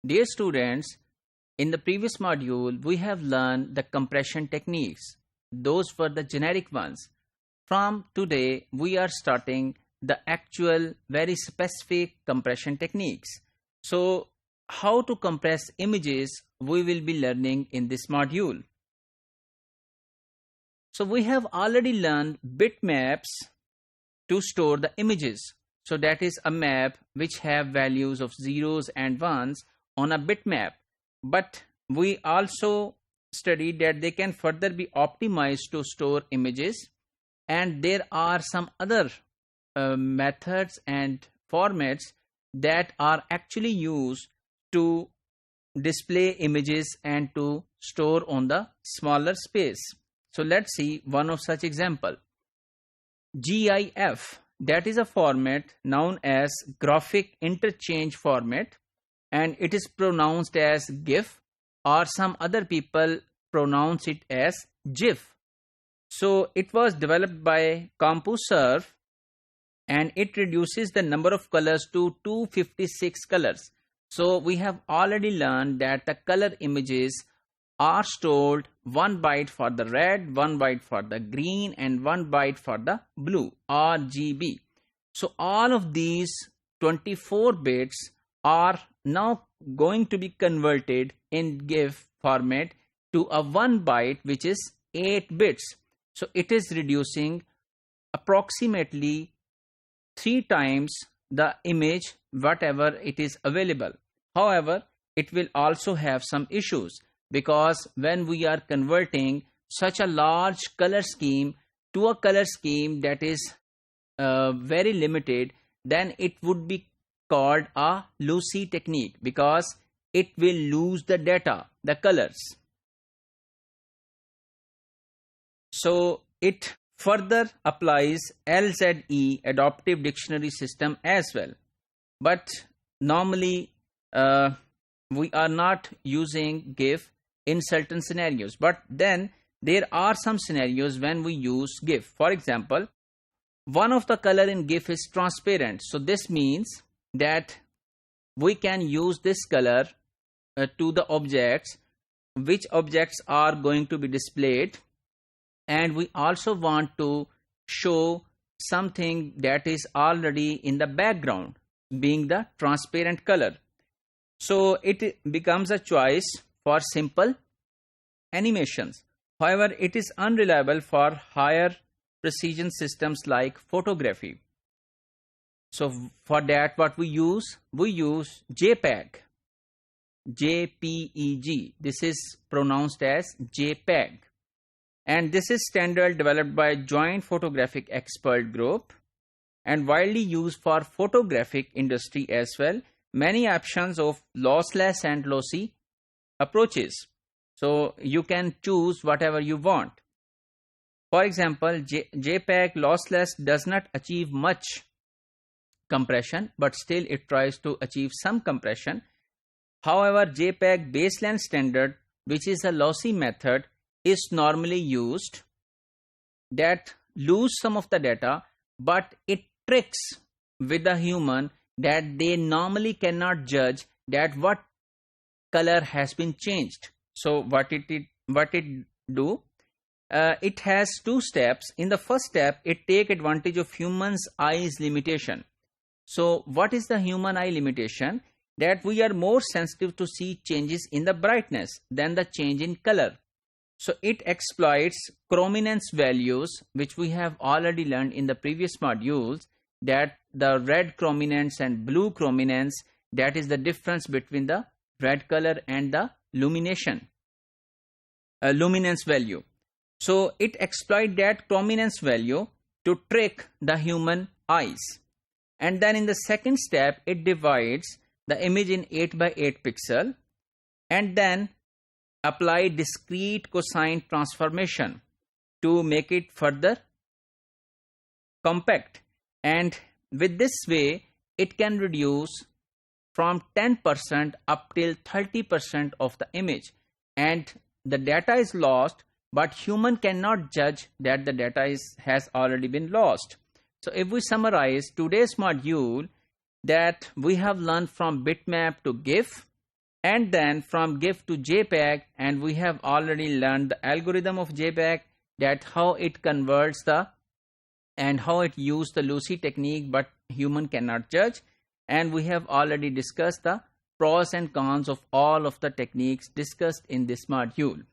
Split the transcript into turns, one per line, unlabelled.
Dear students, in the previous module, we have learned the compression techniques. Those were the generic ones. From today, we are starting the actual, very specific compression techniques. So, how to compress images, we will be learning in this module. So, we have already learned bitmaps to store the images. So, that is a map which have values of zeros and ones on a bitmap, but we also studied that they can further be optimized to store images, and there are some other methods and formats that are actually used to display images and to store on the smaller space. So let's see one of such example. GIF, that is a format known as graphic interchange format, and it is pronounced as GIF, or some other people pronounce it as GIF. So it was developed by CompuServe, and it reduces the number of colors to 256 colors. So we have already learned that the color images are stored 1 byte for the red, 1 byte for the green, and 1 byte for the blue, RGB. So all of these 24 bits are now going to be converted in GIF format to a 1 byte, which is 8 bits. So it is reducing approximately 3 times the image whatever it is available. However, it will also have some issues, because when we are converting such a large color scheme to a color scheme that is very limited, then it would be called a lossy technique, because it will lose the data, the colors. So it further applies LZE, adaptive dictionary system, as well. But normally we are not using GIF in certain scenarios, but then there are some scenarios when we use GIF. For example, one of the color in GIF is transparent. So this means that we can use this color to the objects, which objects are going to be displayed, and we also want to show something that is already in the background, being the transparent color. So it becomes a choice for simple animations. However, it is unreliable for higher precision systems like photography. So for that, what we use JPEG, JPEG. This is pronounced as JPEG, and this is standard developed by Joint Photographic Expert Group and widely used for photographic industry as well. Many options of lossless and lossy approaches. So you can choose whatever you want. For example, JPEG lossless does not achieve much compression, but still it tries to achieve some compression. However, JPEG baseline standard, which is a lossy method, is normally used, that lose some of the data, but it tricks with the human that they normally cannot judge that what color has been changed. So what it do? It has 2 steps. In the first step, it take advantage of human's eyes limitation. So what is the human eye limitation? That we are more sensitive to see changes in the brightness than the change in color. So it exploits chrominance values, which we have already learned in the previous modules, that the red chrominance and blue chrominance, that is the difference between the red color and the luminance value. So it exploits that chrominance value to trick the human eyes. And then in the second step, it divides the image in 8 by 8 pixel and then apply discrete cosine transformation to make it further compact. And with this way, it can reduce from 10% up till 30% of the image, and the data is lost, but human cannot judge that the data has already been lost. So if we summarize today's module, that we have learned from bitmap to GIF, and then from GIF to JPEG, and we have already learned the algorithm of JPEG, that how it converts and how it used the Lucy technique, but human cannot judge. And we have already discussed the pros and cons of all of the techniques discussed in this module.